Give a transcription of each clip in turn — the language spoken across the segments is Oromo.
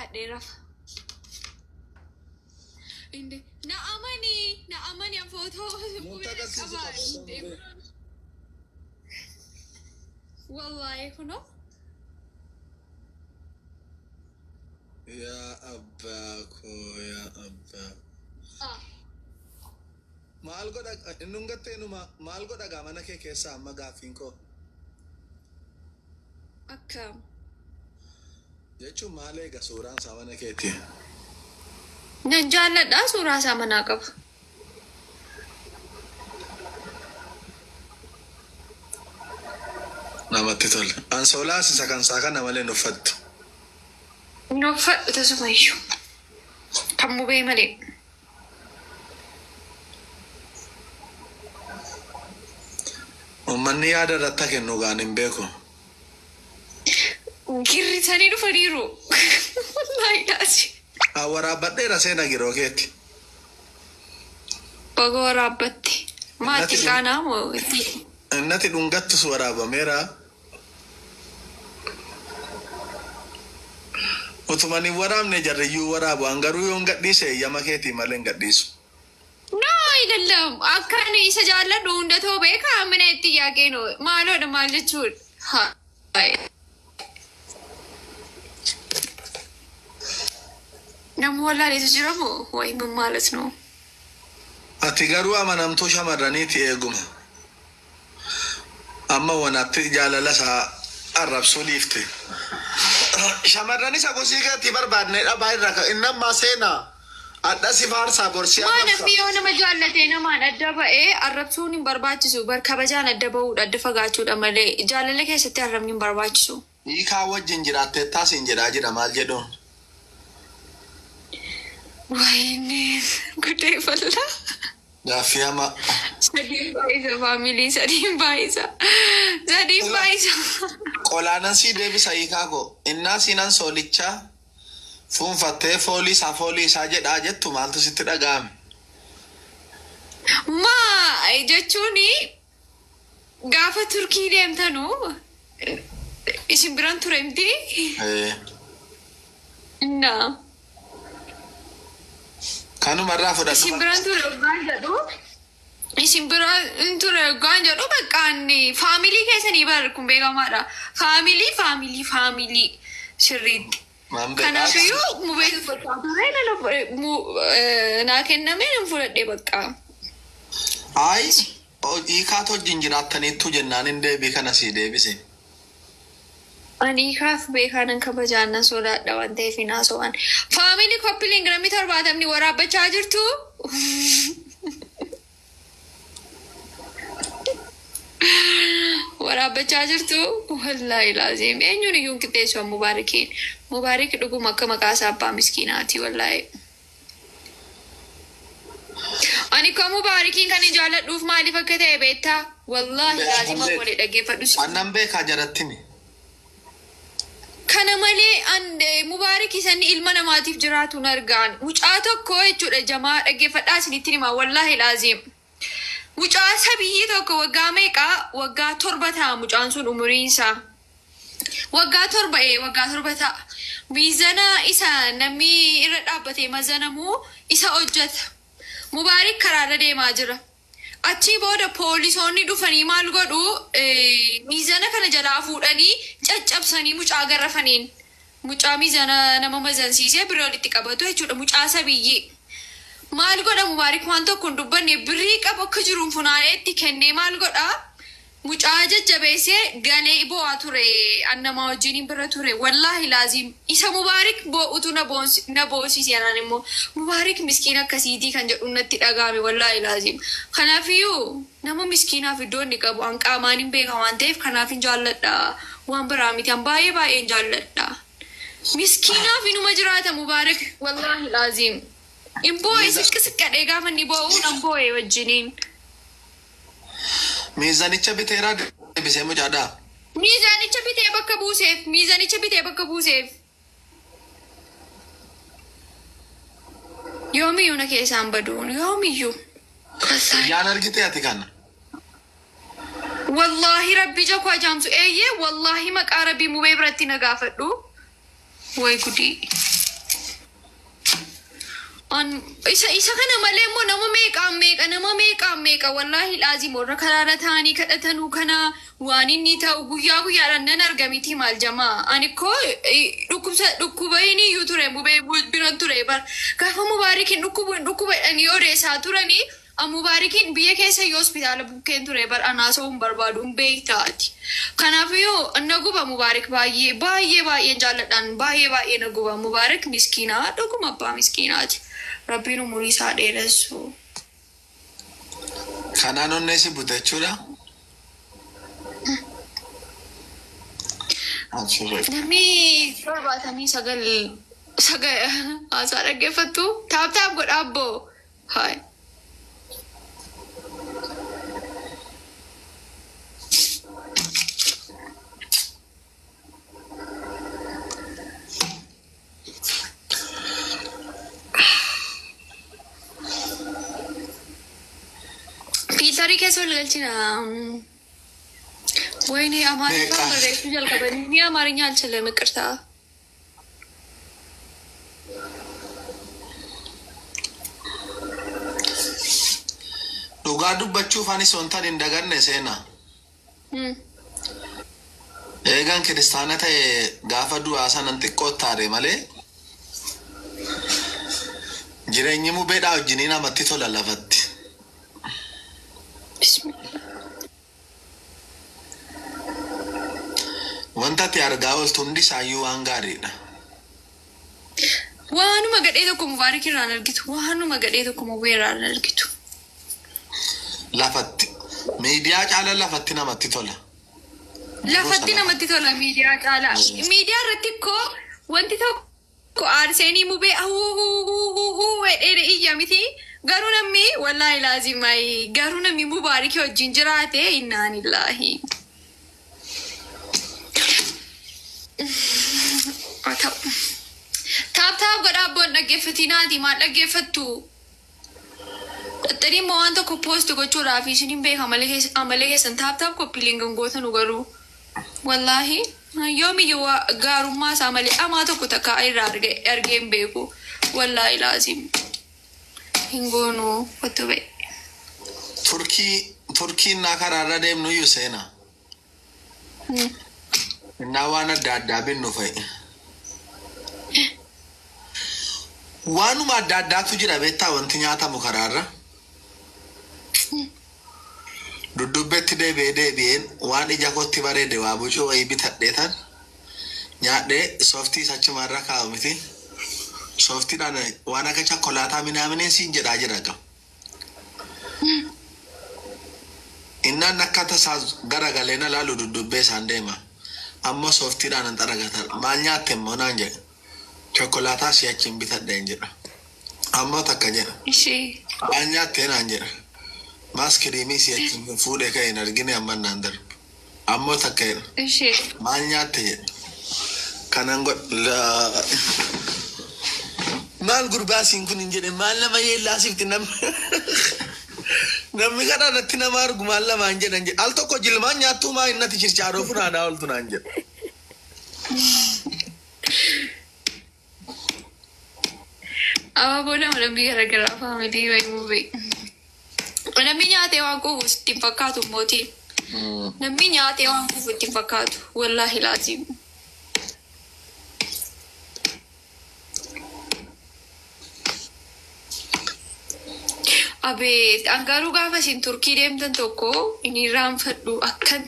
baadhee rafa. Inde na amani an footoo qabaa. Wallahi kuno. Ya abbako ya abba. Maal godha innun gatteenuma maal godha gaamana kee keessa amma gaaffiin koo. Akkam. Jechuun maal eega suuraan isaa mana keeti? Nan jaalladhaa suuraa isaa manaa qaba. Namatti tola. Ansoolaas isa kan isaa kana malee nuffattu. Nuffadhu tasumayyuu. Kan mubee malee. Uummanni yaada irratti kennu gaan hin beeku. Girrisanii dhufaniiru. Laayidaasi. Waraabadheera seena giroo keetti. Baga waraabbatti. Maatii qaanaa moo? Innati dhungattus waraabameera. Utumani waraabne jarriyyuu waraabu hangaruu yoon gadhiise eeyyama keetii malee hin gadhiisu. Idallam akkan isa jaalladhu hunda too beekaa mina itti yaaqeen maaloodha maal jechuudha. Nama wallaaleetu jira moo wayi min maalas noo. Ati garuu amanamtuu shamarraniiti eeguma. Amma wanaatti jaalala isaa arrabsuu dhiifte. Shamarran isa gosii keetti barbaadneedha baay'irra innammaa seenaa. Adda si faarsaa borsii arrabsa. Waan fi yoo nama jaallatee namaan adda ba'ee arrabsuun hin barbaachisu. Kabajaan adda ba'uudha adda fagaachuudha malee jaalala keessatti arrabni hin barbaachisu. Hiikaa wajjin jiraattee taasiin jedhaa jira maal jedhuun. Wayne gudee fallaa. Gaaffii hamaa. Sadiin baay'isa faamilii sadiin baay'isa. Qolaanan sii deebisa hiikaa koo innaa siinan soolichaa. Fuunfattee foolii isaa jedhaa jettu maaltu sitti dhaga'ame? Jechuun gaafa Turkii deemtanu isin biran ture miti? Kanumarraa fudhatu. Isin biran ture waggaan jedhu. Isin biran ture waggaan jedhu baqqaan faamilii keessanii barreeffamuu beekamaadha. Faamilii sirriitti. Kanaafuu mubee naa kenname nan fudhadhee bakka. Hiikaat wajjin jiraattaniittu jennaan hin deebii kana sii deebise. Ani hiikaaf beekaanan kabajaanan sodaadha waan ta'eef hin haasa'an. Faamilii koppiliin gramii 70 waraabbachaa jirtu. Waraabbachaa jirtu wallaahi laaziim eenyuun iyyuu qixxeessu Mubaarikiin. Mubaarik dhuguma akka maqaa isaa abbaa miskiinaati wallaahi. Ani kan Mubaarikiin kan hin jaalladhuuf maaliif akka ta'e beektaa? Wallaahi laazima godhe dhaggeeffadhu. Annan beekaa jarattimi. Kana malee Mubaarik isanni ilma namaatiif jiraatuun argaan. Mucaa tokko jechuudha jamaa dhaggeeffadhaa isinitti himaa wallaahi laaziim. Mucaa sabii tokko waggaa meeqaa waggaa 7 ta'a mucaan sun umuriin isaa. Waggaa 7 ta'a. Miizana isa namni irra dhaabbatee mazanamuu isa hojjeta. Mubaarik karaarra deemaa jira. Achii booda poolisoonni dhufanii maal godhu miizana kana jalaa fuudhanii caccabsanii mucaa garrafaniin. Mucaa miizana nama mazansiisee biroo walitti qabatu jechuudha mucaa sabiyyee. Maal godha Mubaarik waan tokko hin dubbanne birrii qabu akka jiruun funaanee itti kennee maal godha mucaa jajjabeessee galee bo'aa ture annamaa wajjin bira ture wallaahi laaziim isa Mubaarik bo'utu na boosise anaan immoo Mubaarik miskiin akkasiitii kan jedhu natti dhagaame wallaahi laaziim. Kanaafiyyuu nama miskiinaaf iddoo inni qabu an qaamaan hin beeka waan ta'eef kanaaf hin jaalladha waan biraa miti an baay'ee hin jaalladha. Miskiinaaf inuma jiraata Mubaarik wallaahi laaziim. Imbo'e siqqadhee gaafa inni bo'uu nan bo'e wajjiniin. Miizanicha biteeraa deebisee mucaadhaa. Miizanicha bitee bakka buuseef. Yoomiyyuu na keessaan baduun yoomiyyuu. Yaan argitee ati kana. Wallaahi rabbi jakoo ajaamsu eeyyee wallaahi maqaa rabbii mubee biratti na gaafadhu. Way gudii. isa kana malee immoo nama meeqa wallahi laazim warra karaara ta'anii kadhatanuu kana waan inni ta'u guyyaa guyyaadhaan nan argamiti maal jamaa ani koo dhukkuba inni iyyuu ture bubee bira ture bar gaafa mubaarikiin dhukkuba jedhanii odeessaa turanii mubaarikiin biyya keessa yoo hospitaala bukkeen ture bar anaasoo hin barbaadu hin beektaati kanaafuu naguba mubaarik baay'ee jaalladhaan baay'ee naguba mubaarik miskiinaa dhuguma abbaa miskiinaati. Rabbiin umurii isaa dheeressu. Kanaan onneesi butachuudha. Namni 79 haasaa dhaggeeffattu taap godha abboo. Hai. Tarik keessa wal galchina. Wayne Amaariffaa barreessuu jalqabanii ni Amaarinya alchalam iqirtaa. Dhugaa dubbachuuf anis wantan hin daganne seena. Eegan kiristaana ta'e gaafa du'aa sanan xiqqoo taare malee jireenyi mubeedhaa wajjinii namatti tola lafatti. Wanta ti argaa oltu hundi isaayyuu waan gaariidha. Waanuma gadhee tokko Mubaarik irraan argitu. Waanuma gadhee tokko Mubee irraan argitu. Lafatti. Miidiyaa caala lafatti namatti tola. Lafatti namatti tola miidiyaa caala. Miidiyaa irratti koo wanti tokko aarseenii Mubee wedheedhe iyya miti. Garuu namni wallahi laazimaayi. Garuu namni Mubaarik wajjin jiraate innaanillahi. Taap godha abboon dhaggeeffatinaati maal dhaggeeffattu dhattanii immoo waan tokko poostu gochuudhaaf isiniin beeka amalee keessan taap koppiiliin gangootan garuu wallaahi yoomiyyuu gaarummaa isaa malee amaa tokko takka irraa argee hin beeku wallaahi laazim hin goonuu wattu ba'e. Turkiin naa karaarra deemnuyyuu seena. Innaa waan adda addaa binnu fa'i. Waanuma adda addaatu jira beektaa wanti nyaatamu karaarra. Dudubbeetti deebi'een waan ija kootti bareede waa bucuu wayii bitadheetan nyaadhee sooftii sachumarra kaa'u miti. Sooftiidhaan waan akka chokkolaataa minaamineen siin jedhaa jira qaba. Innaan akka tasaa garagalee na laalu dudubbee isaan deema. Amma sooftiidhaan an xaragatan maal nyaatte immoo naan jedhe. Chokkolaataa si'achiin bitadheen jedha. Ammoo takka jedha. Maal nyaattee naan jedha. Maaskiriimii si'achiin fuudhee ka'e hin argine amma naan darbu. Ammoo takka jedha. Maal nyaatte jedha. Kanan godha. Maal gurbaasiin kun hin jedhe maal nama yeellaasifti namni. Namni kadhaadatti nama argu maal lamaan jedhan jedha. Al tokko jilmaan nyaattuu maa innati chirchaaroo funaanaa ooltu naan jedha. Boona namni garagaraa faamilii wayii Mubee. Namni nyaatee waan quufu ittiin fakkaatu mootii. Namni nyaatee waan quufu ittiin fakkaatu wallaahi laazim. Abeet angaruu gaafa isin Turkii deemtan tokko inni irraanfadhu akkan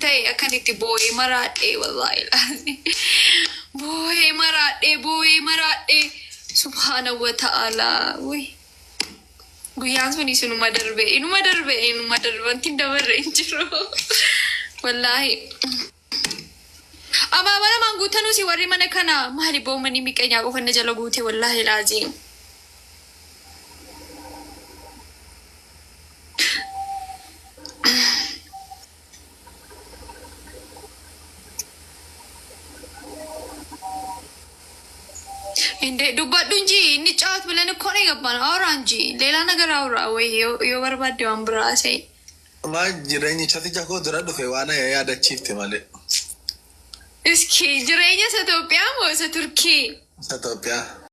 ta'e akkan itti boo'ee maraadhee wallaahi laazim. Boo'ee maraadhee. Subhaana wa ta'ala. Guyyaan sun inuma darbe wanti dabarre hin jiru. Wallaahi. Amma mana manguutanuu si warri mana kana maali boomanii miqeenyaa qofanna jala guute wallaahi laazim. Inde dubbadhu inji inni caat bilan እኮ ነው የገባን አውራ እንጂ ሌላ ነገር አውራ ወይ የበርባዴዋን ብራሴ ማ jireenyichatti jakoo dura dhufe waan yaadachiifte malee. Iski jireenya isa Itoophiyaa moo isa Turkii? Isa Itoophiyaa.